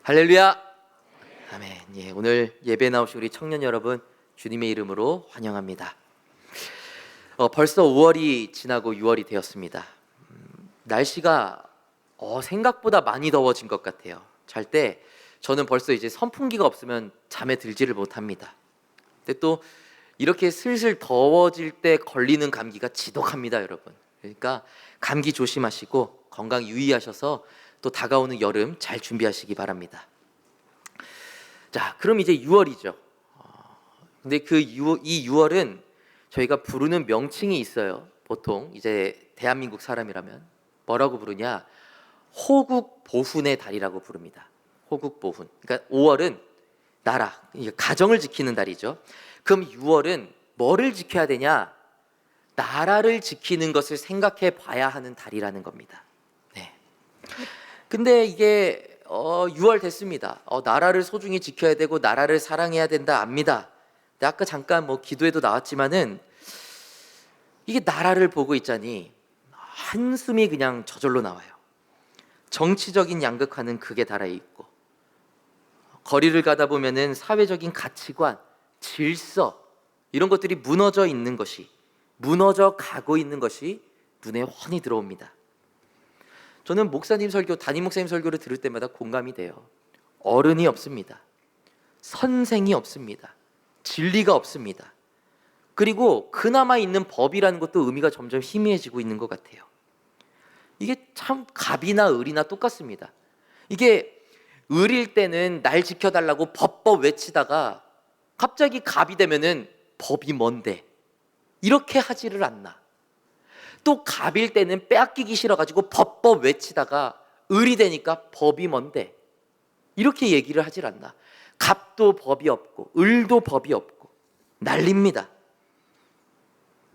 할렐루야. 아멘. 예, 오늘 예배 나오신 우리 청년 여러분 주님의 이름으로 환영합니다. 벌써 5월이 지나고 6월이 되었습니다. 날씨가 생각보다 많이 더워진 것 같아요. 잘 때 저는 벌써 이제 선풍기가 없으면 잠에 들지를 못합니다. 근데 또 이렇게 슬슬 더워질 때 걸리는 감기가 지독합니다, 여러분. 그러니까 감기 조심하시고 건강 유의하셔서 또 다가오는 여름 잘 준비하시기 바랍니다. 자, 그럼 이제 6월이죠. 근데 이 6월은 저희가 부르는 명칭이 있어요. 보통 이제 대한민국 사람이라면 뭐라고 부르냐? 호국보훈의 달이라고 부릅니다. 호국보훈. 그러니까 5월은 나라, 가정을 지키는 달이죠. 그럼 6월은 뭐를 지켜야 되냐? 나라를 지키는 것을 생각해 봐야 하는 달이라는 겁니다. 네. 근데 이게 6월 됐습니다. 나라를 소중히 지켜야 되고 나라를 사랑해야 된다 압니다. 근데 아까 잠깐 기도에도 나왔지만은 이게 나라를 보고 있자니 한숨이 그냥 저절로 나와요. 정치적인 양극화는 극에 달해 있고, 거리를 가다 보면은 사회적인 가치관, 질서 이런 것들이 무너져 있는 것이, 무너져 가고 있는 것이 눈에 훤히 들어옵니다. 저는 목사님 설교, 담임 목사님 설교를 들을 때마다 공감이 돼요. 어른이 없습니다. 선생이 없습니다. 진리가 없습니다. 그리고 그나마 있는 법이라는 것도 의미가 점점 희미해지고 있는 것 같아요. 이게 참 갑이나 을이나 똑같습니다. 이게 을일 때는 날 지켜달라고 법법 외치다가 갑자기 갑이 되면은 법이 뭔데? 이렇게 하지를 않나. 또 갑일 때는 빼앗기기 싫어가지고 법법 외치다가 을이 되니까 법이 뭔데? 이렇게 얘기를 하질 않나. 갑도 법이 없고 을도 법이 없고 난립니다.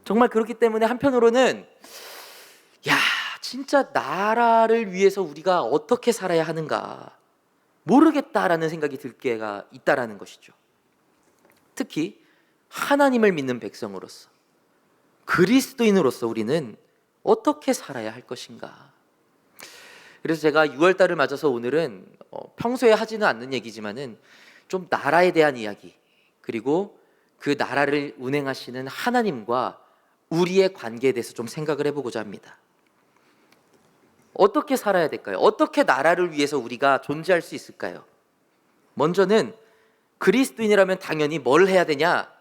정말 그렇기 때문에 한편으로는 야, 진짜 나라를 위해서 우리가 어떻게 살아야 하는가 모르겠다라는 생각이 들 때가 있다라는 것이죠. 특히 하나님을 믿는 백성으로서, 그리스도인으로서 우리는 어떻게 살아야 할 것인가. 그래서 제가 6월달을 맞아서 오늘은 평소에 하지는 않는 얘기지만은 좀 나라에 대한 이야기, 그리고 그 나라를 운행하시는 하나님과 우리의 관계에 대해서 좀 생각을 해보고자 합니다. 어떻게 살아야 될까요? 어떻게 나라를 위해서 우리가 존재할 수 있을까요? 먼저는 그리스도인이라면 당연히 뭘 해야 되냐?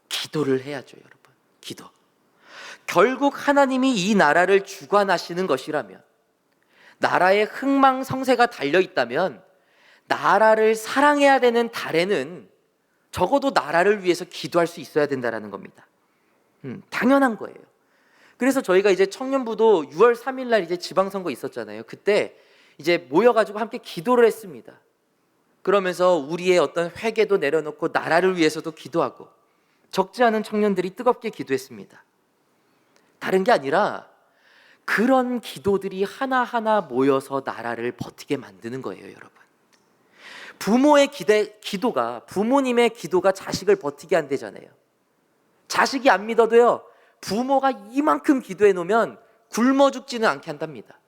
기도를 해야죠, 여러분. 기도. 결국 하나님이 이 나라를 주관하시는 것이라면, 나라의 흥망성쇠가 달려있다면 나라를 사랑해야 되는 달에는 적어도 나라를 위해서 기도할 수 있어야 된다는 겁니다. 당연한 거예요. 그래서 저희가 이제 청년부도 6월 3일 날 이제 지방선거 있었잖아요. 그때 이제 모여가지고 함께 기도를 했습니다. 그러면서 우리의 어떤 회개도 내려놓고 나라를 위해서도 기도하고, 적지 않은 청년들이 뜨겁게 기도했습니다. 다른 게 아니라 그런 기도들이 하나하나 모여서 나라를 버티게 만드는 거예요, 여러분. 부모의 기도가, 부모님의 기도가 자식을 버티게 한대잖아요. 자식이 안 믿어도요, 부모가 이만큼 기도해 놓으면 굶어 죽지는 않게 한답니다.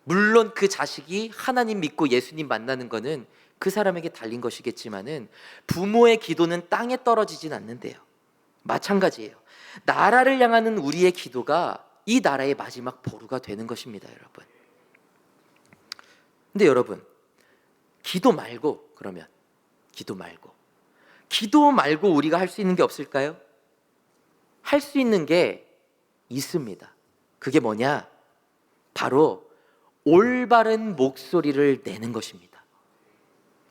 물론 그 자식이 하나님 믿고 예수님 만나는 거는 그 사람에게 달린 것이겠지만은 부모의 기도는 땅에 떨어지진 않는데요. 마찬가지예요. 나라를 향하는 우리의 기도가 이 나라의 마지막 보루가 되는 것입니다, 여러분. 근데 여러분, 기도 말고 우리가 할 수 있는 게 없을까요? 할 수 있는 게 있습니다. 그게 뭐냐? 바로 올바른 목소리를 내는 것입니다.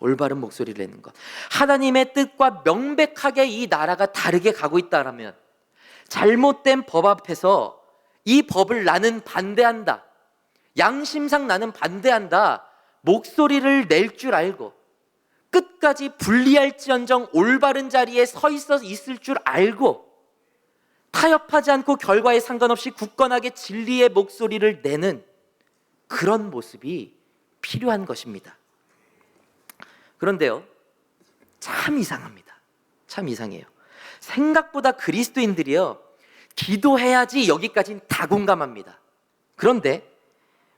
올바른 목소리를 내는 것. 하나님의 뜻과 명백하게 이 나라가 다르게 가고 있다라면, 잘못된 법 앞에서 이 법을 나는 반대한다, 양심상 나는 반대한다, 목소리를 낼 줄 알고 끝까지 분리할지언정 올바른 자리에 서 있을 줄 알고 타협하지 않고 결과에 상관없이 굳건하게 진리의 목소리를 내는 그런 모습이 필요한 것입니다. 그런데요, 참 이상합니다. 참 이상해요. 생각보다 그리스도인들이요, 기도해야지 여기까지는 다 공감합니다. 그런데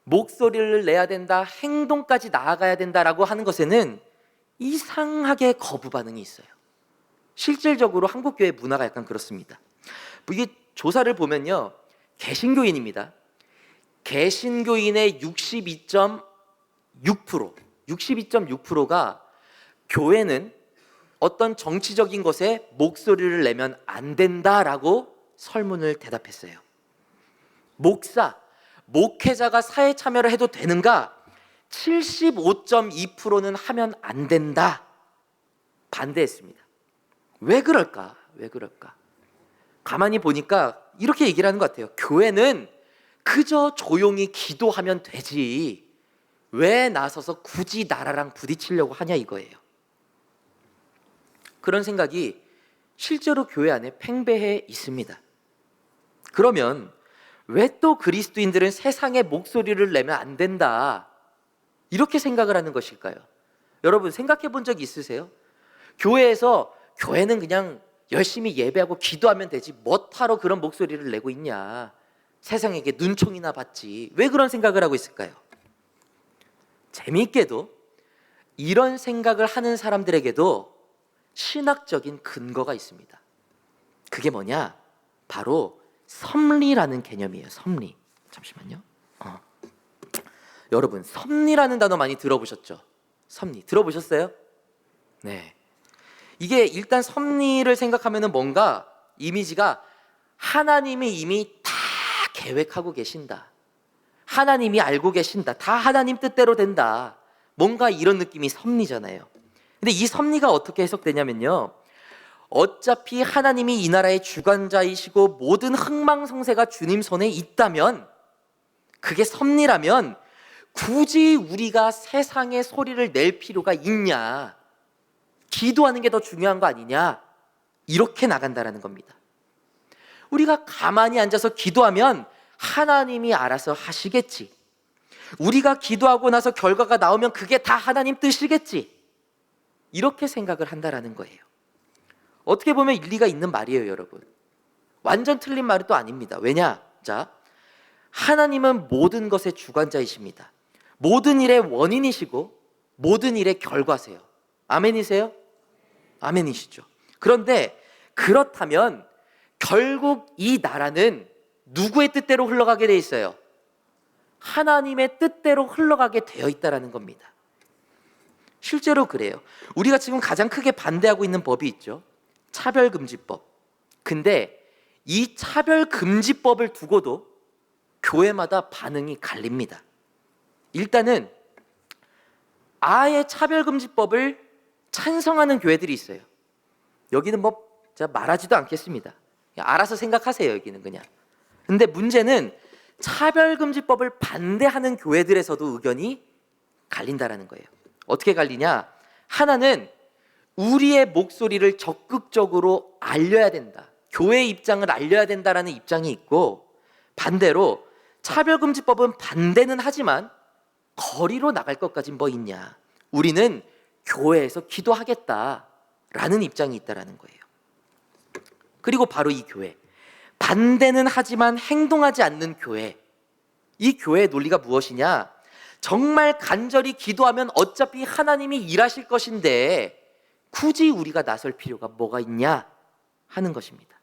목소리를 내야 된다, 행동까지 나아가야 된다라고 하는 것에는 이상하게 거부 반응이 있어요. 실질적으로 한국교회 문화가 약간 그렇습니다. 이게 조사를 보면요, 개신교인입니다. 개신교인의 62.6%가 교회는 어떤 정치적인 것에 목소리를 내면 안 된다라고 설문을 대답했어요. 목회자가 사회 참여를 해도 되는가? 75.2%는 하면 안 된다. 반대했습니다. 왜 그럴까? 가만히 보니까 이렇게 얘기를 하는 것 같아요. 교회는 그저 조용히 기도하면 되지, 왜 나서서 굳이 나라랑 부딪히려고 하냐 이거예요. 그런 생각이 실제로 교회 안에 팽배해 있습니다. 그러면 왜 또 그리스도인들은 세상에 목소리를 내면 안 된다, 이렇게 생각을 하는 것일까요? 여러분 생각해 본 적 있으세요? 교회는 그냥 열심히 예배하고 기도하면 되지, 뭐하러 그런 목소리를 내고 있냐, 세상에게 눈총이나 받지, 왜 그런 생각을 하고 있을까요? 재미있게도 이런 생각을 하는 사람들에게도 신학적인 근거가 있습니다. 그게 뭐냐? 바로 섭리라는 개념이에요. 섭리. 잠시만요. 여러분, 섭리라는 단어 많이 들어보셨죠? 섭리 들어보셨어요? 네. 이게 일단 섭리를 생각하면은 뭔가 이미지가 하나님이 이미 다 계획하고 계신다, 하나님이 알고 계신다, 다 하나님 뜻대로 된다, 뭔가 이런 느낌이 섭리잖아요. 근데 이 섭리가 어떻게 해석되냐면요, 어차피 하나님이 이 나라의 주관자이시고 모든 흥망성쇠가 주님 손에 있다면, 그게 섭리라면 굳이 우리가 세상에 소리를 낼 필요가 있냐, 기도하는 게 더 중요한 거 아니냐, 이렇게 나간다라는 겁니다. 우리가 가만히 앉아서 기도하면 하나님이 알아서 하시겠지, 우리가 기도하고 나서 결과가 나오면 그게 다 하나님 뜻이겠지, 이렇게 생각을 한다라는 거예요. 어떻게 보면 일리가 있는 말이에요, 여러분. 완전 틀린 말은 또 아닙니다. 왜냐? 자, 하나님은 모든 것의 주관자이십니다. 모든 일의 원인이시고 모든 일의 결과세요. 아멘이세요? 아멘이시죠. 그런데 그렇다면 결국 이 나라는 누구의 뜻대로 흘러가게 돼 있어요? 하나님의 뜻대로 흘러가게 되어 있다는 겁니다. 실제로 그래요. 우리가 지금 가장 크게 반대하고 있는 법이 있죠. 차별금지법. 근데 이 차별금지법을 두고도 교회마다 반응이 갈립니다. 일단은 아예 차별금지법을 찬성하는 교회들이 있어요. 여기는 제가 말하지도 않겠습니다. 알아서 생각하세요, 여기는 그냥. 근데 문제는 차별금지법을 반대하는 교회들에서도 의견이 갈린다라는 거예요. 어떻게 갈리냐? 하나는 우리의 목소리를 적극적으로 알려야 된다, 교회의 입장을 알려야 된다라는 입장이 있고, 반대로 차별금지법은 반대는 하지만 거리로 나갈 것까진 뭐 있냐, 우리는 교회에서 기도하겠다라는 입장이 있다라는 거예요. 그리고 바로 이 교회, 반대는 하지만 행동하지 않는 교회, 이 교회의 논리가 무엇이냐? 정말 간절히 기도하면 어차피 하나님이 일하실 것인데 굳이 우리가 나설 필요가 뭐가 있냐 하는 것입니다.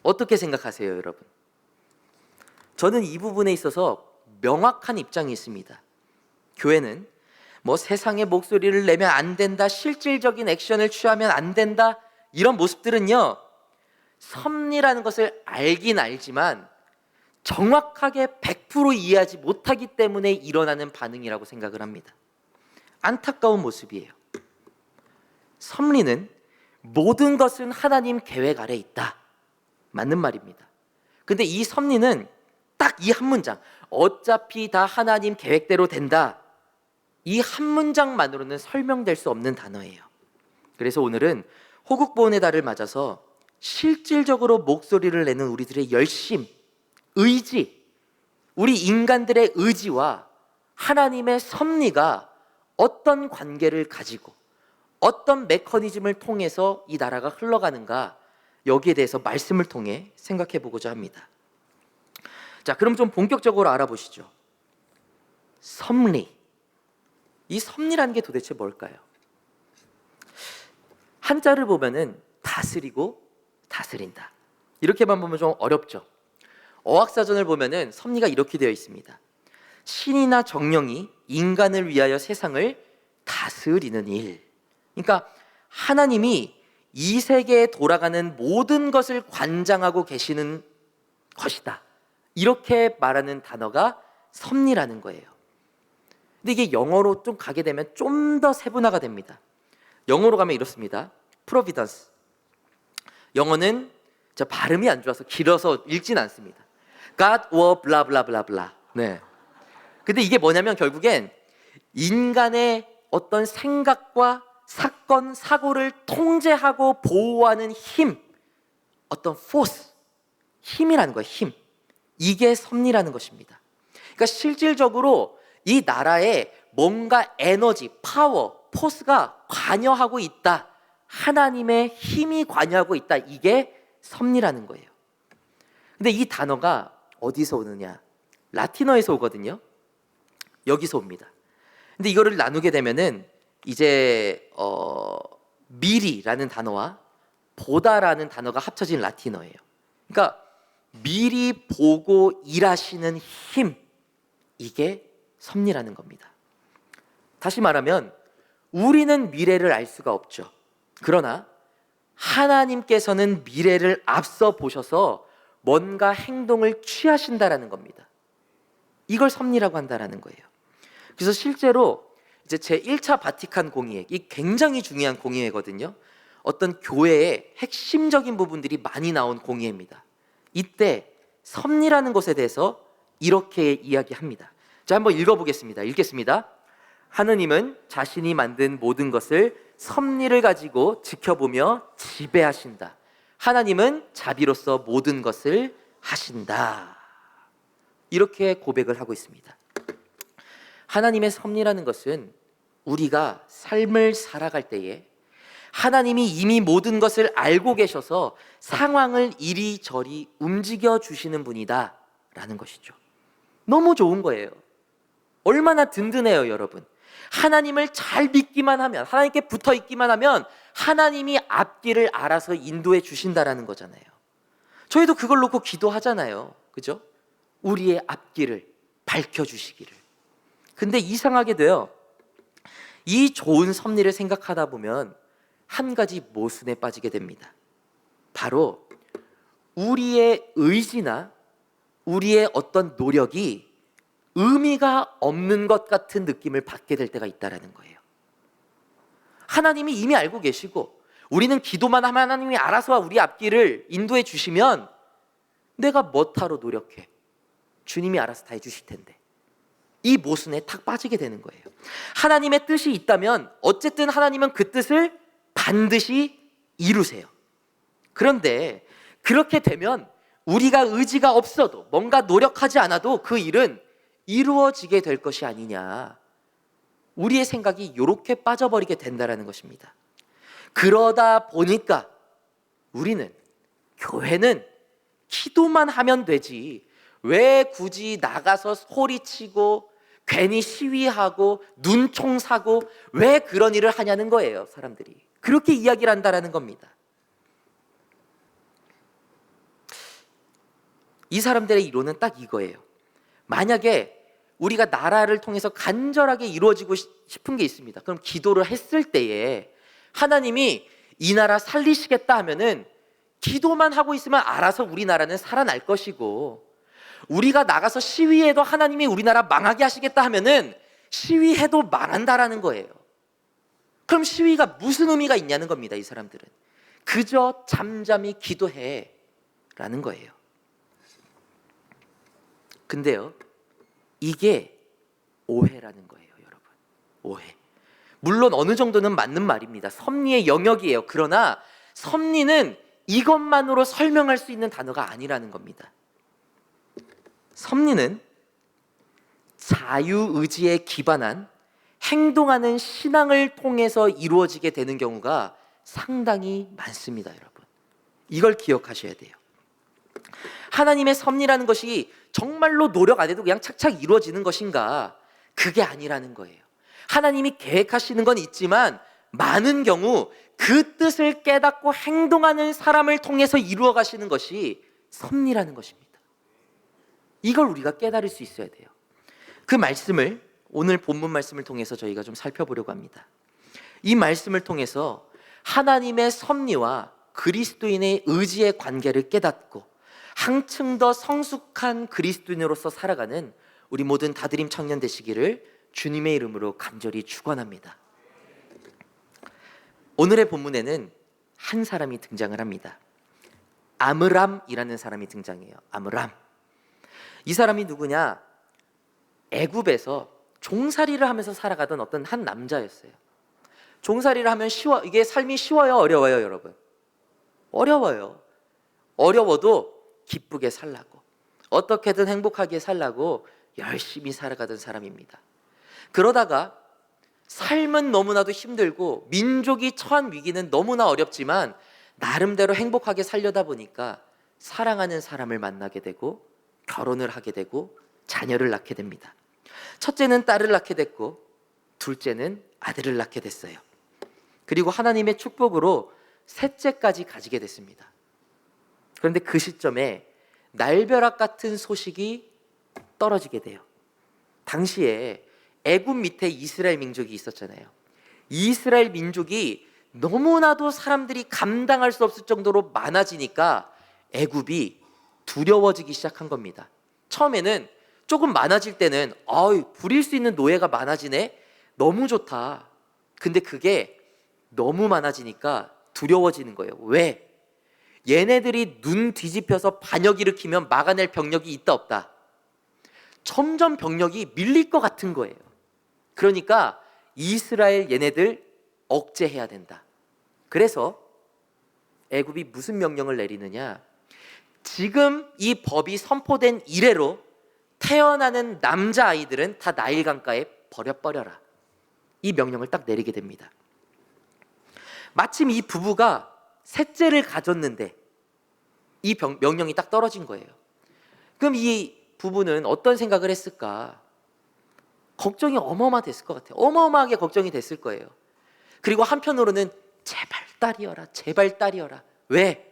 어떻게 생각하세요, 여러분? 저는 이 부분에 있어서 명확한 입장이 있습니다. 교회는 세상의 목소리를 내면 안 된다, 실질적인 액션을 취하면 안 된다, 이런 모습들은요, 섭리라는 것을 알긴 알지만 정확하게 100% 이해하지 못하기 때문에 일어나는 반응이라고 생각을 합니다. 안타까운 모습이에요. 섭리는 모든 것은 하나님 계획 아래 있다, 맞는 말입니다. 근데 이 섭리는 딱 이 한 문장, 어차피 다 하나님 계획대로 된다, 이 한 문장만으로는 설명될 수 없는 단어예요. 그래서 오늘은 호국보훈의 달을 맞아서 실질적으로 목소리를 내는 우리들의 열심, 의지, 우리 인간들의 의지와 하나님의 섭리가 어떤 관계를 가지고 어떤 메커니즘을 통해서 이 나라가 흘러가는가, 여기에 대해서 말씀을 통해 생각해 보고자 합니다. 자, 그럼 좀 본격적으로 알아보시죠. 섭리. 이 섭리라는 게 도대체 뭘까요? 한자를 보면은 다스리고 다스린다. 이렇게만 보면 좀 어렵죠. 어학사전을 보면은 섭리가 이렇게 되어 있습니다. 신이나 정령이 인간을 위하여 세상을 다스리는 일. 그러니까 하나님이 이 세계에 돌아가는 모든 것을 관장하고 계시는 것이다. 이렇게 말하는 단어가 섭리라는 거예요. 근데 이게 영어로 좀 가게 되면 좀 더 세분화가 됩니다. 영어로 가면 이렇습니다. providence. 영어는 저 발음이 안 좋아서 길어서 읽진 않습니다. God or blah blah blah blah. 네. 근데 이게 뭐냐면 결국엔 인간의 어떤 생각과 사건, 사고를 통제하고 보호하는 힘, 어떤 force, 힘이라는 거예요. 힘. 이게 섭리라는 것입니다. 그러니까 실질적으로 이 나라에 뭔가 에너지, 파워, 포스가 관여하고 있다. 하나님의 힘이 관여하고 있다. 이게 섭리라는 거예요. 근데 이 단어가 어디서 오느냐? 라틴어에서 오거든요. 여기서 옵니다. 근데 이거를 나누게 되면은 이제 미리라는 단어와 보다라는 단어가 합쳐진 라틴어예요. 그러니까 미리 보고 일하시는 힘, 이게 섭리라는 겁니다. 다시 말하면 우리는 미래를 알 수가 없죠. 그러나 하나님께서는 미래를 앞서 보셔서 뭔가 행동을 취하신다라는 겁니다. 이걸 섭리라고 한다라는 거예요. 그래서 실제로 이제 제1차 바티칸 공의회, 이 굉장히 중요한 공의회거든요. 어떤 교회의 핵심적인 부분들이 많이 나온 공의회입니다. 이때 섭리라는 것에 대해서 이렇게 이야기합니다. 자, 한번 읽어보겠습니다. 읽겠습니다. 하느님은 자신이 만든 모든 것을 섭리를 가지고 지켜보며 지배하신다. 하나님은 자비로서 모든 것을 하신다. 이렇게 고백을 하고 있습니다. 하나님의 섭리라는 것은 우리가 삶을 살아갈 때에 하나님이 이미 모든 것을 알고 계셔서 상황을 이리저리 움직여 주시는 분이다 라는 것이죠. 너무 좋은 거예요. 얼마나 든든해요, 여러분. 하나님을 잘 믿기만 하면, 하나님께 붙어 있기만 하면 하나님이 앞길을 알아서 인도해 주신다라는 거잖아요. 저희도 그걸 놓고 기도하잖아요. 그죠? 우리의 앞길을 밝혀주시기를. 근데 이상하게도요, 이 좋은 섭리를 생각하다 보면 한 가지 모순에 빠지게 됩니다. 바로 우리의 의지나 우리의 어떤 노력이 의미가 없는 것 같은 느낌을 받게 될 때가 있다는 거예요. 하나님이 이미 알고 계시고 우리는 기도만 하면 하나님이 알아서 우리 앞길을 인도해 주시면 내가 뭐하러 노력해? 주님이 알아서 다 해주실 텐데. 이 모순에 탁 빠지게 되는 거예요. 하나님의 뜻이 있다면 어쨌든 하나님은 그 뜻을 반드시 이루세요. 그런데 그렇게 되면 우리가 의지가 없어도 뭔가 노력하지 않아도 그 일은 이루어지게 될 것이 아니냐. 우리의 생각이 이렇게 빠져버리게 된다는 것입니다. 그러다 보니까 우리는, 교회는 기도만 하면 되지 왜 굳이 나가서 소리치고 괜히 시위하고 눈총 사고 왜 그런 일을 하냐는 거예요. 사람들이 그렇게 이야기를 한다는 겁니다. 이 사람들의 이론은 딱 이거예요. 만약에 우리가 나라를 통해서 간절하게 이루어지고 싶은 게 있습니다. 그럼 기도를 했을 때에 하나님이 이 나라 살리시겠다 하면은 기도만 하고 있으면 알아서 우리나라는 살아날 것이고, 우리가 나가서 시위해도 하나님이 우리나라 망하게 하시겠다 하면은 시위해도 망한다라는 거예요. 그럼 시위가 무슨 의미가 있냐는 겁니다. 이 사람들은 그저 잠잠히 기도해 라는 거예요. 근데요, 이게 오해라는 거예요, 여러분. 오해. 물론 어느 정도는 맞는 말입니다. 섭리의 영역이에요. 그러나 섭리는 이것만으로 설명할 수 있는 단어가 아니라는 겁니다. 섭리는 자유의지에 기반한 행동하는 신앙을 통해서 이루어지게 되는 경우가 상당히 많습니다, 여러분. 이걸 기억하셔야 돼요. 하나님의 섭리라는 것이 정말로 노력 안 해도 그냥 착착 이루어지는 것인가? 그게 아니라는 거예요. 하나님이 계획하시는 건 있지만 많은 경우 그 뜻을 깨닫고 행동하는 사람을 통해서 이루어 가시는 것이 섭리라는 것입니다. 이걸 우리가 깨달을 수 있어야 돼요. 그 말씀을 오늘 본문 말씀을 통해서 저희가 좀 살펴보려고 합니다. 이 말씀을 통해서 하나님의 섭리와 그리스도인의 의지의 관계를 깨닫고 한층 더 성숙한 그리스도인으로서 살아가는 우리 모든 다드림 청년 되시기를 주님의 이름으로 간절히 축원합니다. 오늘의 본문에는 한 사람이 등장을 합니다. 아므람이라는 사람이 등장해요. 아므람. 이 사람이 누구냐? 애굽에서 종살이를 하면서 살아가던 어떤 한 남자였어요. 종살이를 하면 이게 삶이 쉬워요, 어려워요, 여러분? 어려워요. 어려워도 기쁘게 살라고, 어떻게든 행복하게 살라고 열심히 살아가던 사람입니다. 그러다가 삶은 너무나도 힘들고 민족이 처한 위기는 너무나 어렵지만 나름대로 행복하게 살려다 보니까 사랑하는 사람을 만나게 되고 결혼을 하게 되고 자녀를 낳게 됩니다. 첫째는 딸을 낳게 됐고 둘째는 아들을 낳게 됐어요. 그리고 하나님의 축복으로 셋째까지 가지게 됐습니다. 그런데 그 시점에 날벼락 같은 소식이 떨어지게 돼요. 당시에 애굽 밑에 이스라엘 민족이 있었잖아요. 이스라엘 민족이 너무나도 사람들이 감당할 수 없을 정도로 많아지니까 애굽이 두려워지기 시작한 겁니다. 처음에는 조금 많아질 때는 부릴 수 있는 노예가 많아지네, 너무 좋다. 근데 그게 너무 많아지니까 두려워지는 거예요. 왜? 얘네들이 눈 뒤집혀서 반역 일으키면 막아낼 병력이 있다 없다. 점점 병력이 밀릴 것 같은 거예요. 그러니까 이스라엘 얘네들 억제해야 된다. 그래서 애굽이 무슨 명령을 내리느냐? 지금 이 법이 선포된 이래로 태어나는 남자아이들은 다 나일 강가에 버려라. 이 명령을 딱 내리게 됩니다. 마침 이 부부가 셋째를 가졌는데 이 명령이 딱 떨어진 거예요. 그럼 이 부부는 어떤 생각을 했을까? 걱정이 어마어마했을 것 같아요. 어마어마하게 걱정이 됐을 거예요. 그리고 한편으로는 제발 딸이여라, 제발 딸이여라. 왜?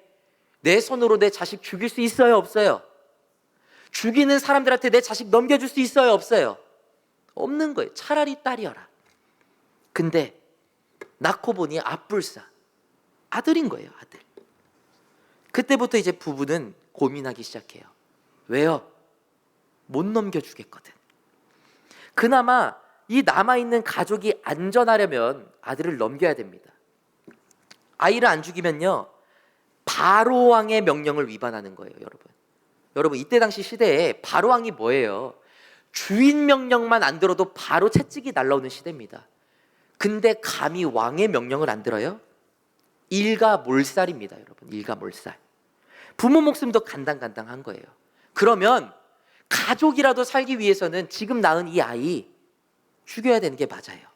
내 손으로 내 자식 죽일 수 있어요, 없어요? 죽이는 사람들한테 내 자식 넘겨줄 수 있어요, 없어요? 없는 거예요. 차라리 딸이여라. 근데 낳고 보니 앞불사 아들인 거예요, 아들. 그때부터 이제 부부는 고민하기 시작해요. 왜요? 못 넘겨주겠거든. 그나마 이 남아있는 가족이 안전하려면 아들을 넘겨야 됩니다. 아이를 안 죽이면요, 바로 왕의 명령을 위반하는 거예요, 여러분. 여러분, 이때 당시 시대에 바로 왕이 뭐예요? 주인 명령만 안 들어도 바로 채찍이 날라오는 시대입니다. 근데 감히 왕의 명령을 안 들어요? 일가몰살입니다, 여러분. 일가몰살. 부모 목숨도 간당간당한 거예요. 그러면 가족이라도 살기 위해서는 지금 낳은 이 아이 죽여야 되는 게 맞아요.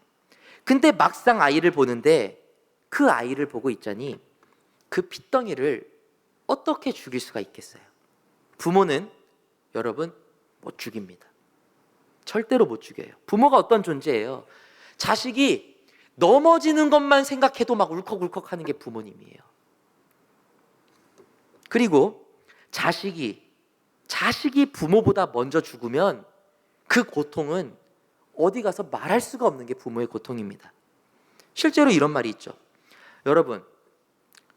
근데 막상 아이를 보는데 그 아이를 보고 있자니 그 핏덩이를 어떻게 죽일 수가 있겠어요? 부모는 여러분 못 죽입니다. 절대로 못 죽여요. 부모가 어떤 존재예요? 자식이 넘어지는 것만 생각해도 막 울컥울컥 하는 게 부모님이에요. 그리고 자식이 부모보다 먼저 죽으면 그 고통은 어디 가서 말할 수가 없는 게 부모의 고통입니다. 실제로 이런 말이 있죠. 여러분,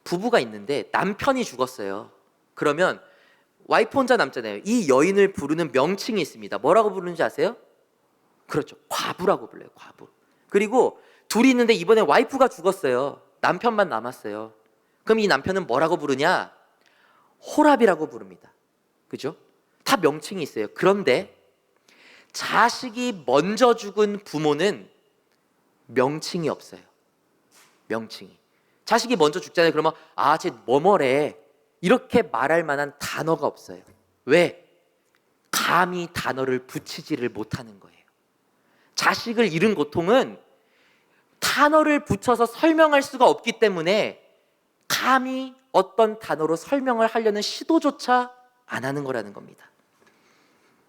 부부가 있는데 남편이 죽었어요. 그러면 와이프 혼자 남잖아요. 이 여인을 부르는 명칭이 있습니다. 뭐라고 부르는지 아세요? 그렇죠. 과부라고 불러요. 과부. 그리고 둘이 있는데 이번에 와이프가 죽었어요. 남편만 남았어요. 그럼 이 남편은 뭐라고 부르냐? 호랍이라고 부릅니다. 그죠? 다 명칭이 있어요. 그런데 자식이 먼저 죽은 부모는 명칭이 없어요. 명칭이. 자식이 먼저 죽잖아요. 그러면 쟤 뭐뭐래 이렇게 말할 만한 단어가 없어요. 왜? 감히 단어를 붙이지를 못하는 거예요. 자식을 잃은 고통은 단어를 붙여서 설명할 수가 없기 때문에 감히 어떤 단어로 설명을 하려는 시도조차 안 하는 거라는 겁니다.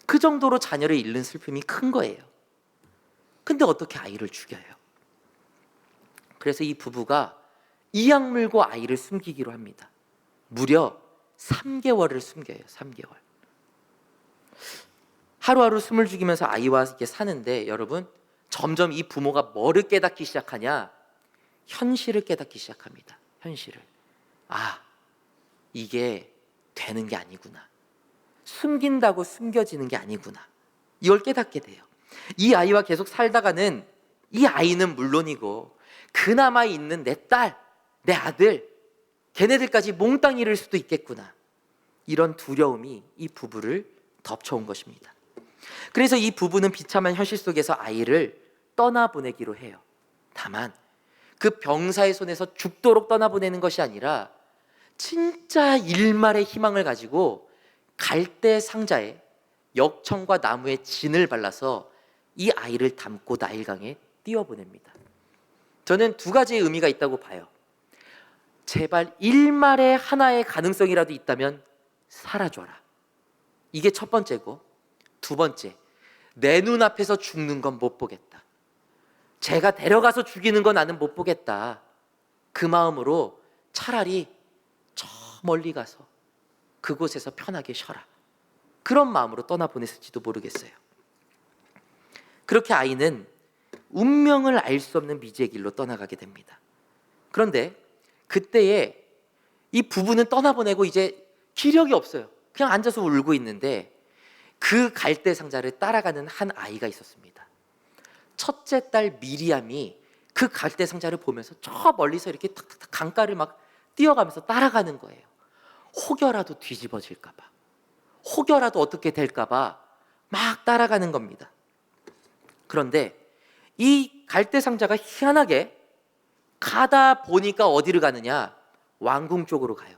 그 정도로 자녀를 잃는 슬픔이 큰 거예요. 근데 어떻게 아이를 죽여요? 그래서 이 부부가 이악 물고 아이를 숨기기로 합니다. 무려 3개월을 숨겨요. 3개월. 하루하루 숨을 죽이면서 아이와 이렇게 사는데, 여러분, 점점 이 부모가 뭐를 깨닫기 시작하냐? 현실을 깨닫기 시작합니다. 현실을. 아, 이게 되는 게 아니구나. 숨긴다고 숨겨지는 게 아니구나. 이걸 깨닫게 돼요. 이 아이와 계속 살다가는 이 아이는 물론이고 그나마 있는 내 딸, 내 아들, 걔네들까지 몽땅 잃을 수도 있겠구나. 이런 두려움이 이 부부를 덮쳐온 것입니다. 그래서 이 부부는 비참한 현실 속에서 아이를 떠나보내기로 해요. 다만 그 병사의 손에서 죽도록 떠나보내는 것이 아니라 진짜 일말의 희망을 가지고 갈대 상자에 역청과 나무에 진을 발라서 이 아이를 담고 나일강에 띄워보냅니다. 저는 두 가지의 의미가 있다고 봐요. 제발 일말의 하나의 가능성이라도 있다면 사라져라. 이게 첫 번째고, 두 번째, 내 눈앞에서 죽는 건 못 보겠다. 제가 데려가서 죽이는 건 나는 못 보겠다. 그 마음으로 차라리 저 멀리 가서 그곳에서 편하게 쉬어라. 그런 마음으로 떠나보냈을지도 모르겠어요. 그렇게 아이는 운명을 알 수 없는 미지의 길로 떠나가게 됩니다. 그런데 그때에 이 부부는 떠나보내고 이제 기력이 없어요. 그냥 앉아서 울고 있는데 그 갈대 상자를 따라가는 한 아이가 있었습니다. 첫째 딸 미리암이 그 갈대 상자를 보면서 저 멀리서 이렇게 탁탁탁 강가를 막 뛰어가면서 따라가는 거예요. 혹여라도 뒤집어질까 봐, 혹여라도 어떻게 될까 봐 막 따라가는 겁니다. 그런데 이 갈대 상자가 희한하게 가다 보니까 어디를 가느냐? 왕궁 쪽으로 가요.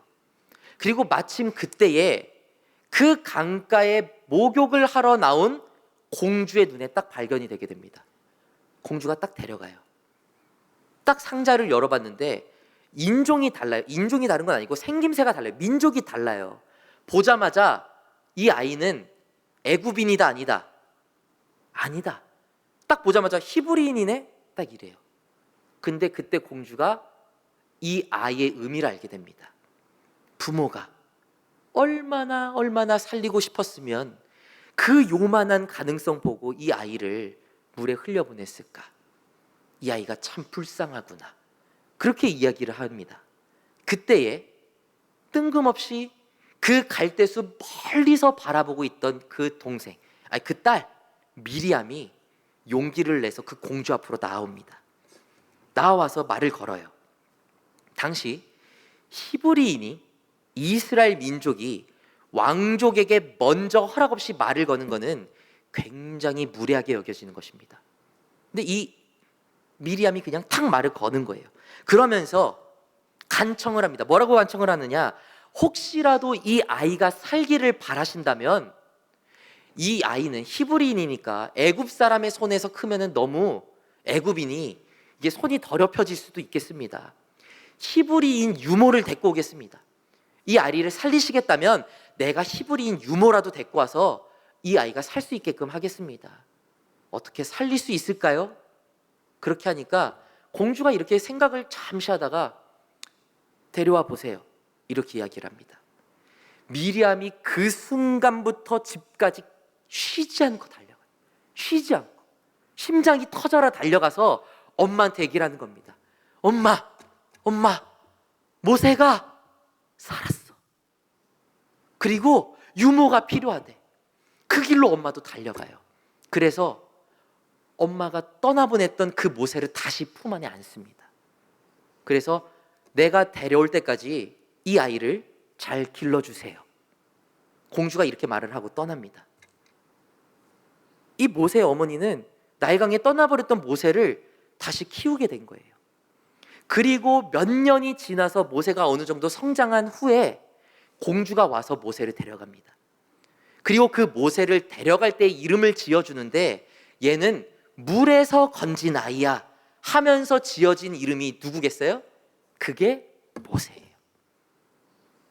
그리고 마침 그때에 그 강가에 목욕을 하러 나온 공주의 눈에 딱 발견이 되게 됩니다. 공주가 딱 데려가요. 딱 상자를 열어봤는데 인종이 달라요. 인종이 다른 건 아니고 생김새가 달라요. 민족이 달라요. 보자마자 이 아이는 애굽인이다 아니다? 아니다. 딱 보자마자 히브리인이네? 딱 이래요. 근데 그때 공주가 이 아이의 의미를 알게 됩니다. 부모가 얼마나 살리고 싶었으면 그 요만한 가능성 보고 이 아이를 물에 흘려보냈을까? 이 아이가 참 불쌍하구나. 그렇게 이야기를 합니다. 그때에 뜬금없이 그 갈대숲 멀리서 바라보고 있던 그 동생, 아니 그 딸 미리암이 용기를 내서 그 공주 앞으로 나옵니다. 나와서 말을 걸어요. 당시 히브리인이, 이스라엘 민족이 왕족에게 먼저 허락 없이 말을 거는 것은 굉장히 무례하게 여겨지는 것입니다. 근데 이 미리암이 그냥 탁 말을 거는 거예요. 그러면서 간청을 합니다. 뭐라고 간청을 하느냐? 혹시라도 이 아이가 살기를 바라신다면, 이 아이는 히브리인이니까 애굽 사람의 손에서 크면은 너무 애굽인이 이게 손이 더럽혀질 수도 있겠습니다. 히브리인 유모를 데리고 오겠습니다. 이 아이를 살리시겠다면 내가 히브리인 유모라도 데리고 와서 이 아이가 살 수 있게끔 하겠습니다. 어떻게 살릴 수 있을까요? 그렇게 하니까 공주가 이렇게 생각을 잠시 하다가 데려와 보세요. 이렇게 이야기를 합니다. 미리암이 그 순간부터 집까지 쉬지 않고 달려가요. 쉬지 않고 심장이 터져라 달려가서 엄마한테 얘기를 하는 겁니다. 엄마, 모세가 살았어. 그리고 유모가 필요하대. 그 길로 엄마도 달려가요. 그래서 엄마가 떠나보냈던 그 모세를 다시 품 안에 안습니다. 그래서 내가 데려올 때까지 이 아이를 잘 길러주세요. 공주가 이렇게 말을 하고 떠납니다. 이 모세의 어머니는 나일강에 떠나버렸던 모세를 다시 키우게 된 거예요. 그리고 몇 년이 지나서 모세가 어느 정도 성장한 후에 공주가 와서 모세를 데려갑니다. 그리고 그 모세를 데려갈 때 이름을 지어주는데, 얘는 물에서 건진 아이야 하면서 지어진 이름이 누구겠어요? 그게 모세예요.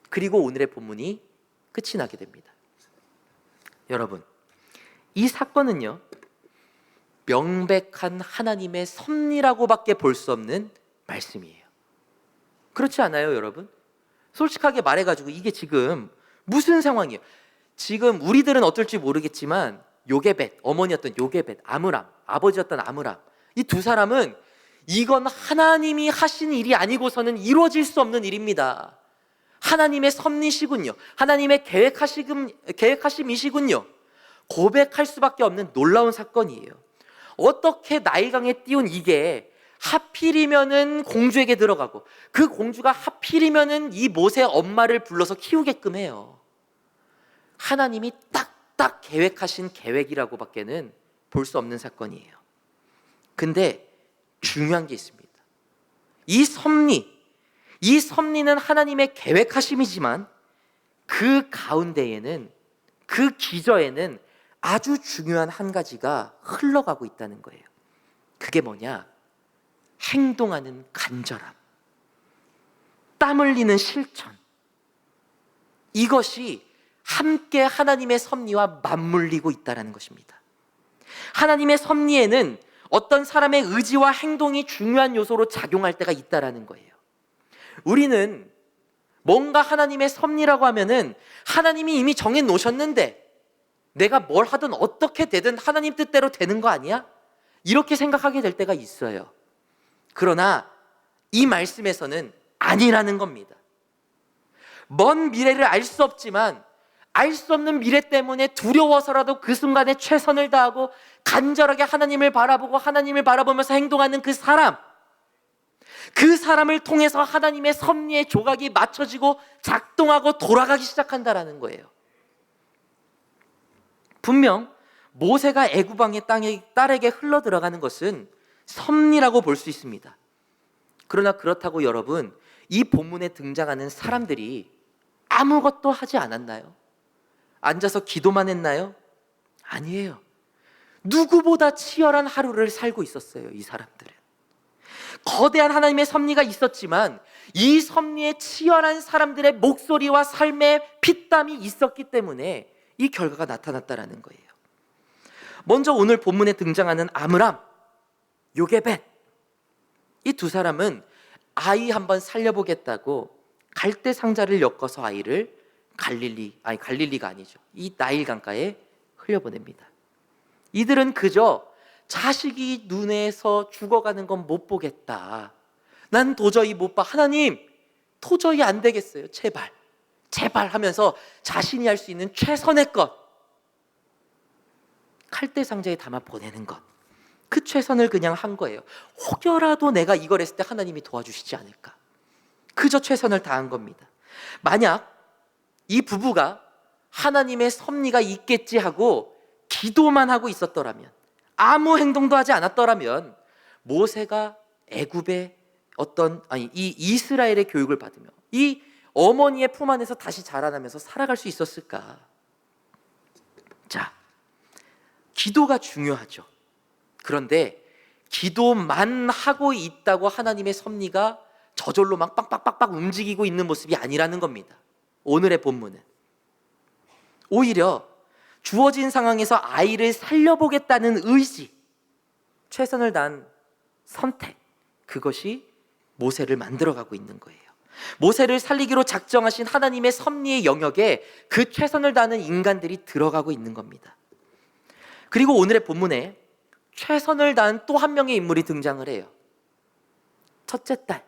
그리고 오늘의 본문이 끝이 나게 됩니다. 여러분, 이 사건은요, 명백한 하나님의 섭리라고밖에 볼 수 없는 말씀이에요. 그렇지 않아요, 여러분? 솔직하게 말해가지고 이게 지금 무슨 상황이에요? 지금 우리들은 어떨지 모르겠지만 요게벳, 어머니였던 요게벳, 아므람, 아버지였던 아므람, 이 두 사람은 이건 하나님이 하신 일이 아니고서는 이루어질 수 없는 일입니다. 하나님의 섭리시군요. 하나님의 계획하심이시군요. 고백할 수밖에 없는 놀라운 사건이에요. 어떻게 나일강에 띄운 이게 하필이면은 공주에게 들어가고, 그 공주가 하필이면은 이 모세 엄마를 불러서 키우게끔 해요. 하나님이 딱딱 계획하신 계획이라고밖에는 볼 수 없는 사건이에요. 근데 중요한 게 있습니다. 이 섭리는 하나님의 계획하심이지만 그 가운데에는, 그 기저에는 아주 중요한 한 가지가 흘러가고 있다는 거예요. 그게 뭐냐? 행동하는 간절함, 땀 흘리는 실천. 이것이 함께 하나님의 섭리와 맞물리고 있다는 것입니다. 하나님의 섭리에는 어떤 사람의 의지와 행동이 중요한 요소로 작용할 때가 있다는 거예요. 우리는 뭔가 하나님의 섭리라고 하면은 하나님이 이미 정해 놓으셨는데 내가 뭘 하든 어떻게 되든 하나님 뜻대로 되는 거 아니야? 이렇게 생각하게 될 때가 있어요. 그러나 이 말씀에서는 아니라는 겁니다. 먼 미래를 알 수 없지만 알 수 없는 미래 때문에 두려워서라도 그 순간에 최선을 다하고 간절하게 하나님을 바라보고 하나님을 바라보면서 행동하는 그 사람을 통해서 하나님의 섭리의 조각이 맞춰지고 작동하고 돌아가기 시작한다는 거예요. 분명 모세가 애굽 왕의 딸에게 흘러 들어가는 것은 섭리라고 볼 수 있습니다. 그러나 그렇다고 여러분, 이 본문에 등장하는 사람들이 아무것도 하지 않았나요? 앉아서 기도만 했나요? 아니에요. 누구보다 치열한 하루를 살고 있었어요, 이 사람들은. 거대한 하나님의 섭리가 있었지만 이 섭리에 치열한 사람들의 목소리와 삶의 피땀이 있었기 때문에 이 결과가 나타났다는 거예요. 먼저 오늘 본문에 등장하는 아므람, 요게벳, 이 두 사람은 아이 한번 살려보겠다고 갈대 상자를 엮어서 아이를 갈릴리가 아니죠, 이 나일강가에 흘려보냅니다. 이들은 그저 자식이 눈에서 죽어가는 건 못 보겠다, 난 도저히 못 봐, 하나님 도저히 안 되겠어요, 제발 하면서 자신이 할 수 있는 최선의 것, 칼대 상자에 담아 보내는 것, 그 최선을 그냥 한 거예요. 혹여라도 내가 이걸 했을 때 하나님이 도와주시지 않을까, 그저 최선을 다한 겁니다. 만약 이 부부가 하나님의 섭리가 있겠지 하고 기도만 하고 있었더라면, 아무 행동도 하지 않았더라면 모세가 애굽의 이 이스라엘의 교육을 받으며 이 어머니의 품 안에서 다시 자라나면서 살아갈 수 있었을까? 자, 기도가 중요하죠. 그런데 기도만 하고 있다고 하나님의 섭리가 저절로 막 빡빡빡빡 움직이고 있는 모습이 아니라는 겁니다. 오늘의 본문은 오히려 주어진 상황에서 아이를 살려보겠다는 의지, 최선을 다한 선택, 그것이 모세를 만들어가고 있는 거예요. 모세를 살리기로 작정하신 하나님의 섭리의 영역에 그 최선을 다하는 인간들이 들어가고 있는 겁니다. 그리고 오늘의 본문에 최선을 다한 또 한 명의 인물이 등장을 해요. 첫째 딸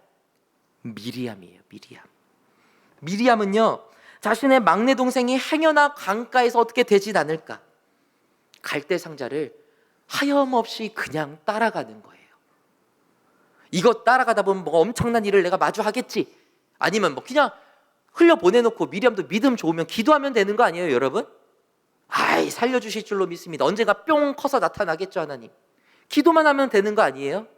미리암이에요. 미리암은요, 자신의 막내 동생이 행여나 강가에서 어떻게 되진 않을까, 갈대 상자를 하염없이 그냥 따라가는 거예요. 이거 따라가다 보면 뭐 엄청난 일을 내가 마주하겠지, 아니면 뭐 그냥 흘려 보내놓고 미리암도 믿음 좋으면 기도하면 되는 거 아니에요, 여러분? 아이, 살려주실 줄로 믿습니다. 언젠가 뿅 커서 나타나겠죠, 하나님. 기도만 하면 되는 거 아니에요?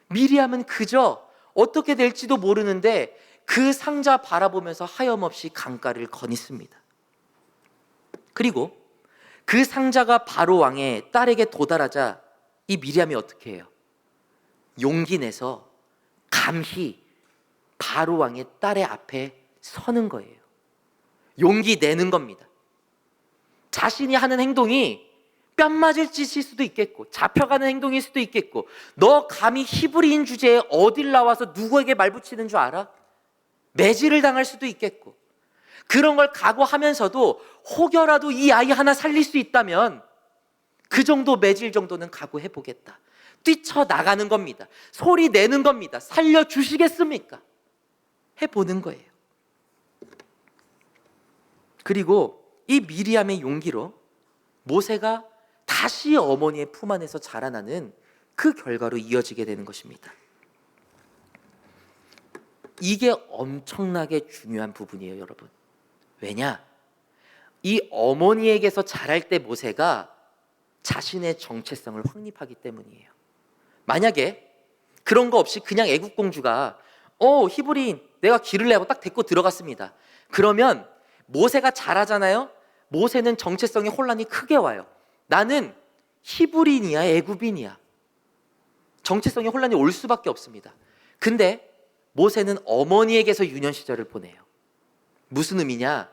미리암은 그저 어떻게 될지도 모르는데 그 상자 바라보면서 하염없이 강가를 거닐습니다. 그리고 그 상자가 바로 왕의 딸에게 도달하자 이 미리암이 어떻게 해요? 용기 내서 감히 바로 왕의 딸의 앞에 서는 거예요. 용기 내는 겁니다. 자신이 하는 행동이 뺨 맞을 짓일 수도 있겠고, 잡혀가는 행동일 수도 있겠고, 너 감히 히브리인 주제에 어딜 나와서 누구에게 말 붙이는 줄 알아? 매질을 당할 수도 있겠고, 그런 걸 각오하면서도 혹여라도 이 아이 하나 살릴 수 있다면 그 정도 매질 정도는 각오해 보겠다. 뛰쳐나가는 겁니다. 소리 내는 겁니다. 살려주시겠습니까? 해보는 거예요. 그리고 이 미리암의 용기로 모세가 다시 어머니의 품 안에서 자라나는 그 결과로 이어지게 되는 것입니다. 이게 엄청나게 중요한 부분이에요, 여러분. 왜냐? 이 어머니에게서 자랄 때 모세가 자신의 정체성을 확립하기 때문이에요. 만약에 그런 거 없이 그냥 애국 공주가 히브리인 내가 기를 내고 딱 데리고 들어갔습니다. 그러면 모세가 자라잖아요. 모세는 정체성의 혼란이 크게 와요. 나는 히브리인이야, 애굽인이야. 정체성의 혼란이 올 수밖에 없습니다. 근데 모세는 어머니에게서 유년 시절을 보내요. 무슨 의미냐?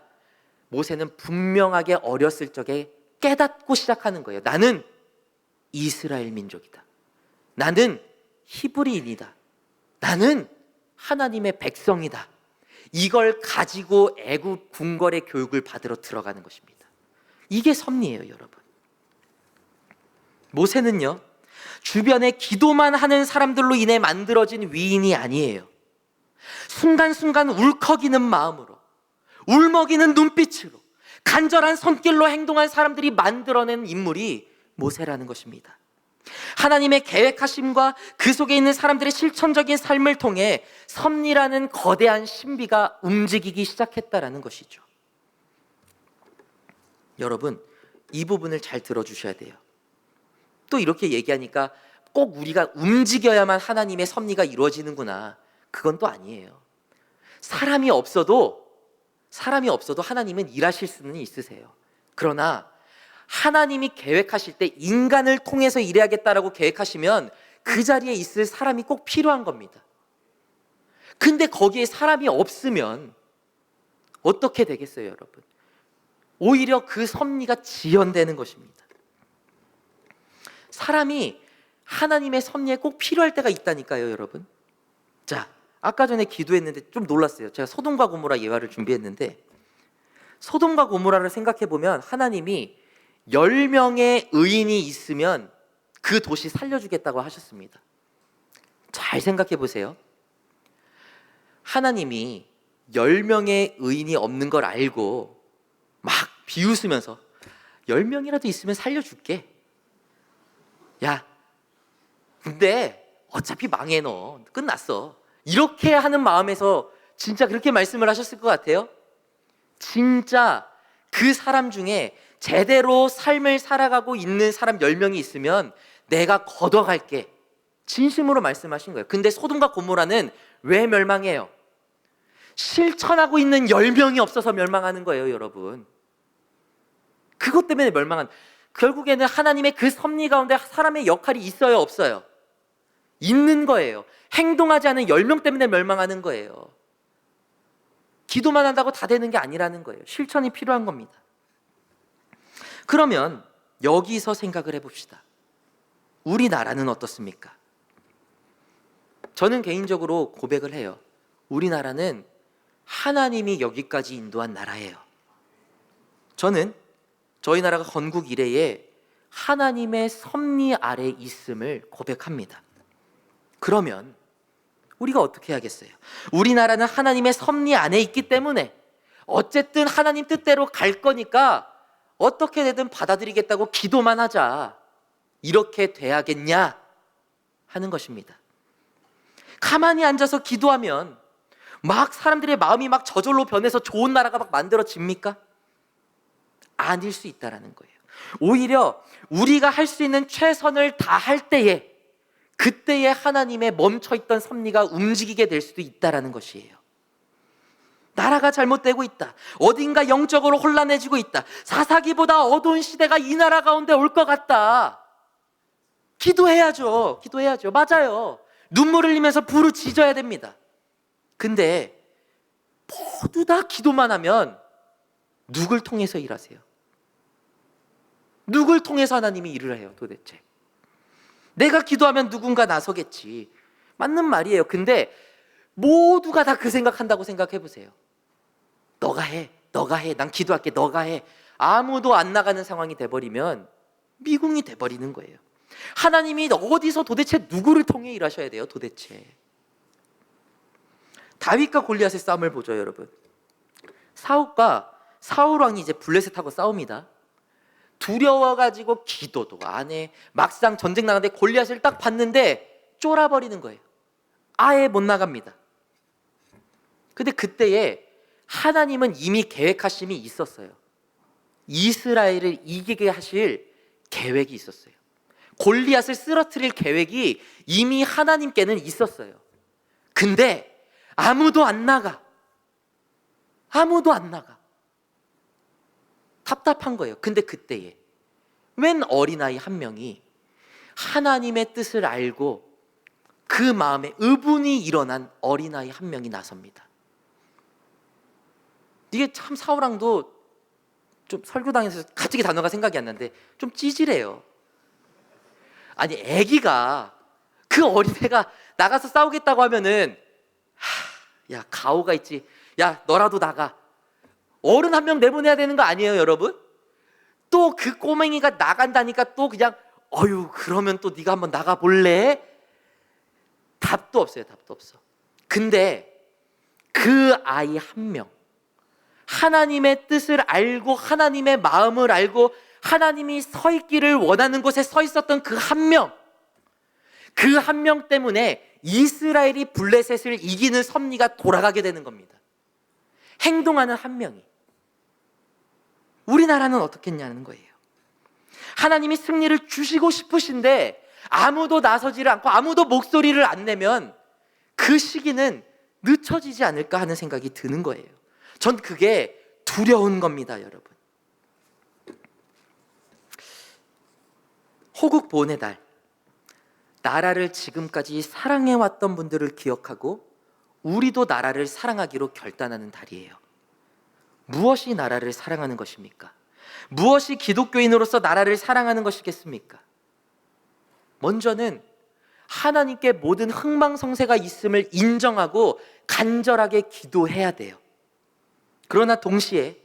모세는 분명하게 어렸을 적에 깨닫고 시작하는 거예요. 나는 이스라엘 민족이다. 나는 히브리인이다. 나는 하나님의 백성이다. 이걸 가지고 애굽 궁궐의 교육을 받으러 들어가는 것입니다. 이게 섭리예요, 여러분. 모세는요, 주변에 기도만 하는 사람들로 인해 만들어진 위인이 아니에요. 순간순간 울컥이는 마음으로, 울먹이는 눈빛으로, 간절한 손길로 행동한 사람들이 만들어낸 인물이 모세라는 것입니다. 하나님의 계획하심과 그 속에 있는 사람들의 실천적인 삶을 통해 섭리라는 거대한 신비가 움직이기 시작했다라는 것이죠. 여러분, 이 부분을 잘 들어주셔야 돼요. 또 이렇게 얘기하니까 꼭 우리가 움직여야만 하나님의 섭리가 이루어지는구나. 그건 또 아니에요. 사람이 없어도 하나님은 일하실 수는 있으세요. 그러나 하나님이 계획하실 때 인간을 통해서 일해야겠다라고 계획하시면 그 자리에 있을 사람이 꼭 필요한 겁니다. 근데 거기에 사람이 없으면 어떻게 되겠어요, 여러분? 오히려 그 섭리가 지연되는 것입니다. 사람이 하나님의 섭리에 꼭 필요할 때가 있다니까요, 여러분. 자, 아까 전에 기도했는데 좀 놀랐어요. 제가 소돔과 고모라 예화를 준비했는데, 소돔과 고모라를 생각해 보면 하나님이 10명의 의인이 있으면 그 도시 살려주겠다고 하셨습니다. 잘 생각해 보세요. 하나님이 10명의 의인이 없는 걸 알고 막 비웃으면서 10명이라도 있으면 살려줄게. 야, 근데 어차피 망해, 너 끝났어. 이렇게 하는 마음에서 진짜 그렇게 말씀을 하셨을 것 같아요. 진짜 그 사람 중에 제대로 삶을 살아가고 있는 사람 10명이 있으면 내가 걷어갈게. 진심으로 말씀하신 거예요. 근데 소돔과 고모라는 왜 멸망해요? 실천하고 있는 10명이 없어서 멸망하는 거예요, 여러분. 그것 때문에 멸망한, 결국에는 하나님의 그 섭리 가운데 사람의 역할이 있어요, 없어요? 있는 거예요. 행동하지 않은 10명 때문에 멸망하는 거예요. 기도만 한다고 다 되는 게 아니라는 거예요. 실천이 필요한 겁니다. 그러면 여기서 생각을 해봅시다. 우리나라는 어떻습니까? 저는 개인적으로 고백을 해요. 우리나라는 하나님이 여기까지 인도한 나라예요. 저는 저희 나라가 건국 이래에 하나님의 섭리 아래 있음을 고백합니다. 그러면 우리가 어떻게 해야겠어요? 우리나라는 하나님의 섭리 안에 있기 때문에 어쨌든 하나님 뜻대로 갈 거니까 어떻게 되든 받아들이겠다고 기도만 하자. 이렇게 돼야겠냐 하는 것입니다. 가만히 앉아서 기도하면 막 사람들의 마음이 막 저절로 변해서 좋은 나라가 막 만들어집니까? 아닐 수 있다라는 거예요. 오히려 우리가 할 수 있는 최선을 다할 때에, 그때에 하나님의 멈춰있던 섭리가 움직이게 될 수도 있다라는 것이에요. 나라가 잘못되고 있다. 어딘가 영적으로 혼란해지고 있다. 사사기보다 어두운 시대가 이 나라 가운데 올 것 같다. 기도해야죠. 기도해야죠. 맞아요. 눈물 흘리면서 부르짖어야 됩니다. 근데 모두 다 기도만 하면 누굴 통해서 일하세요? 누굴 통해서 하나님이 일을 해요 도대체? 내가 기도하면 누군가 나서겠지. 맞는 말이에요. 근데 모두가 다 그 생각한다고 생각해 보세요. 너가 해, 너가 해, 난 기도할게, 너가 해. 아무도 안 나가는 상황이 돼버리면 미궁이 돼버리는 거예요. 하나님이 어디서 도대체 누구를 통해 일하셔야 돼요 도대체? 다윗과 골리앗의 싸움을 보죠 여러분. 사울 왕이 이제 블레셋하고 싸웁니다. 두려워가지고 기도도 안 해. 막상 전쟁 나가는데 골리앗을 딱 봤는데 쫄아버리는 거예요. 아예 못 나갑니다. 근데 그때에 하나님은 이미 계획하심이 있었어요. 이스라엘을 이기게 하실 계획이 있었어요. 골리앗을 쓰러뜨릴 계획이 이미 하나님께는 있었어요. 근데 아무도 안 나가. 아무도 안 나가. 답답한 거예요. 근데 그때에 웬 어린아이 한 명이 하나님의 뜻을 알고 그 마음에 의분이 일어난 어린아이 한 명이 나섭니다. 이게 참 사울왕도 좀 설교당에서 갑자기 단어가 생각이 안 나는데 좀 찌질해요. 아니 애기가 그 어린애가 나가서 싸우겠다고 하면은 야 가오가 있지. 야 너라도 나가. 어른 한 명 내보내야 되는 거 아니에요 여러분? 또 그 꼬맹이가 나간다니까 또 그냥 어휴 그러면 또 네가 한번 나가볼래? 답도 없어요. 답도 없어. 근데 그 아이 한 명 하나님의 뜻을 알고 하나님의 마음을 알고 하나님이 서 있기를 원하는 곳에 서 있었던 그 한 명, 그 한 명 때문에 이스라엘이 블레셋을 이기는 섭리가 돌아가게 되는 겁니다. 행동하는 한 명이. 우리나라는 어떻겠냐는 거예요. 하나님이 승리를 주시고 싶으신데 아무도 나서지를 않고 아무도 목소리를 안 내면 그 시기는 늦춰지지 않을까 하는 생각이 드는 거예요. 전 그게 두려운 겁니다 여러분. 호국 보훈의 달, 나라를 지금까지 사랑해왔던 분들을 기억하고 우리도 나라를 사랑하기로 결단하는 달이에요. 무엇이 나라를 사랑하는 것입니까? 무엇이 기독교인으로서 나라를 사랑하는 것이겠습니까? 먼저는 하나님께 모든 흥망성쇠가 있음을 인정하고 간절하게 기도해야 돼요. 그러나 동시에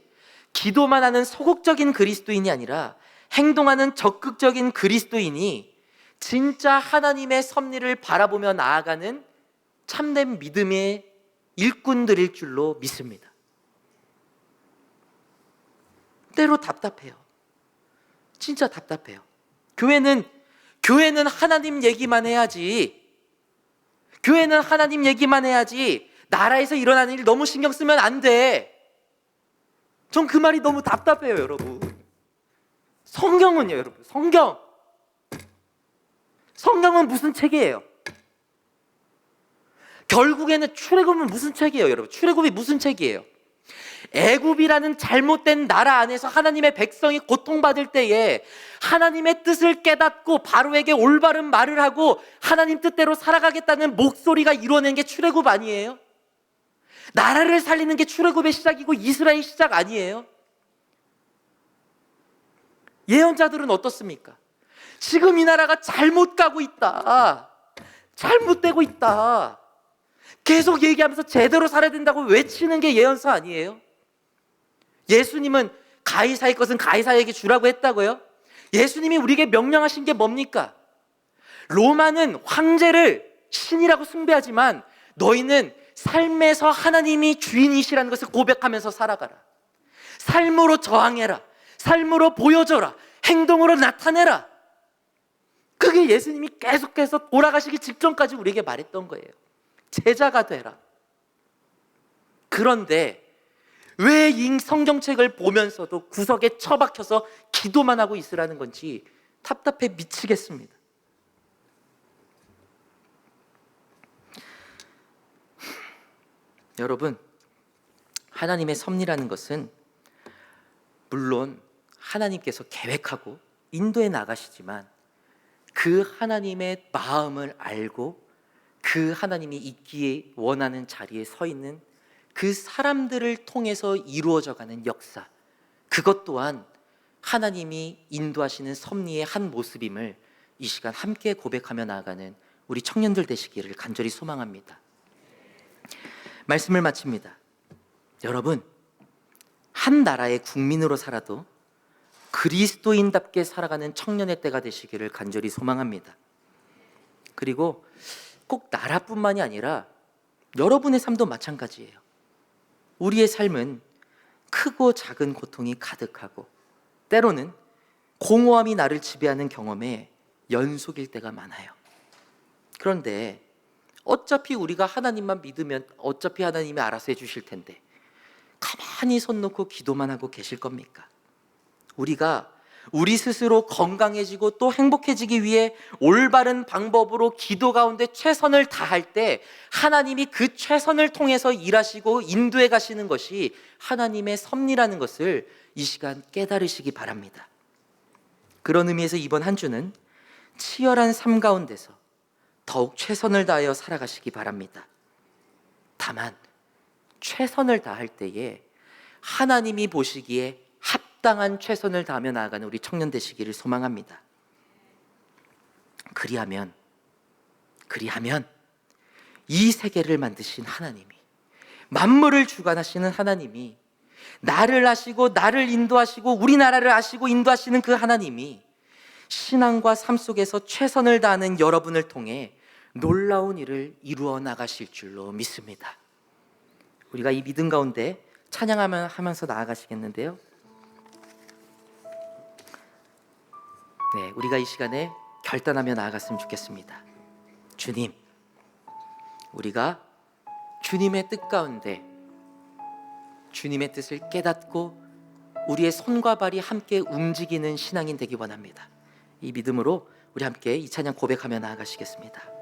기도만 하는 소극적인 그리스도인이 아니라 행동하는 적극적인 그리스도인이 진짜 하나님의 섭리를 바라보며 나아가는 참된 믿음의 일꾼들일 줄로 믿습니다. 때로 답답해요. 진짜 답답해요. 교회는 하나님 얘기만 해야지. 교회는 하나님 얘기만 해야지. 나라에서 일어나는 일 너무 신경 쓰면 안 돼. 전 그 말이 너무 답답해요, 여러분. 성경은요, 여러분. 성경은 무슨 책이에요? 결국에는 출애굽은 무슨 책이에요, 여러분? 출애굽이 무슨 책이에요? 애굽이라는 잘못된 나라 안에서 하나님의 백성이 고통받을 때에 하나님의 뜻을 깨닫고 바로에게 올바른 말을 하고 하나님 뜻대로 살아가겠다는 목소리가 이루어낸 게 출애굽 아니에요? 나라를 살리는 게 출애굽의 시작이고 이스라엘의 시작 아니에요? 예언자들은 어떻습니까? 지금 이 나라가 잘못 가고 있다. 잘못되고 있다. 계속 얘기하면서 제대로 살아야 된다고 외치는 게 예언서 아니에요? 예수님은 가이사의 것은 가이사에게 주라고 했다고요? 예수님이 우리에게 명령하신 게 뭡니까? 로마는 황제를 신이라고 숭배하지만 너희는 삶에서 하나님이 주인이시라는 것을 고백하면서 살아가라. 삶으로 저항해라. 삶으로 보여줘라. 행동으로 나타내라. 그게 예수님이 계속해서 돌아가시기 직전까지 우리에게 말했던 거예요. 제자가 되라. 그런데 왜 이 성경책을 보면서도 구석에 처박혀서 기도만 하고 있으라는 건지 답답해 미치겠습니다. 여러분, 하나님의 섭리라는 것은 물론 하나님께서 계획하고 인도해 나가시지만 그 하나님의 마음을 알고 그 하나님이 있기에 원하는 자리에 서 있는 그 사람들을 통해서 이루어져 가는 역사, 그것 또한 하나님이 인도하시는 섭리의 한 모습임을 이 시간 함께 고백하며 나아가는 우리 청년들 되시기를 간절히 소망합니다. 말씀을 마칩니다. 여러분, 한 나라의 국민으로 살아도 그리스도인답게 살아가는 청년의 때가 되시기를 간절히 소망합니다. 그리고 꼭 나라뿐만이 아니라 여러분의 삶도 마찬가지예요. 우리의 삶은 크고 작은 고통이 가득하고 때로는 공허함이 나를 지배하는 경험에 연속일 때가 많아요. 그런데 어차피 우리가 하나님만 믿으면 어차피 하나님이 알아서 해주실 텐데 가만히 손 놓고 기도만 하고 계실 겁니까? 우리가 우리 스스로 건강해지고 또 행복해지기 위해 올바른 방법으로 기도 가운데 최선을 다할 때 하나님이 그 최선을 통해서 일하시고 인도해 가시는 것이 하나님의 섭리라는 것을 이 시간 깨달으시기 바랍니다. 그런 의미에서 이번 한 주는 치열한 삶 가운데서 더욱 최선을 다하여 살아가시기 바랍니다. 다만 최선을 다할 때에 하나님이 보시기에 합당한 최선을 다하며 나아가는 우리 청년 되시기를 소망합니다. 그리하면 이 세계를 만드신 하나님이, 만물을 주관하시는 하나님이, 나를 아시고 나를 인도하시고 우리나라를 아시고 인도하시는 그 하나님이 신앙과 삶 속에서 최선을 다하는 여러분을 통해 놀라운 일을 이루어 나가실 줄로 믿습니다. 우리가 이 믿음 가운데 찬양하면서 나아가시겠는데요. 네, 우리가 이 시간에 결단하며 나아갔으면 좋겠습니다. 주님, 우리가 주님의 뜻 가운데 주님의 뜻을 깨닫고 우리의 손과 발이 함께 움직이는 신앙인 되기 원합니다. 이 믿음으로 우리 함께 이 찬양 고백하며 나아가시겠습니다.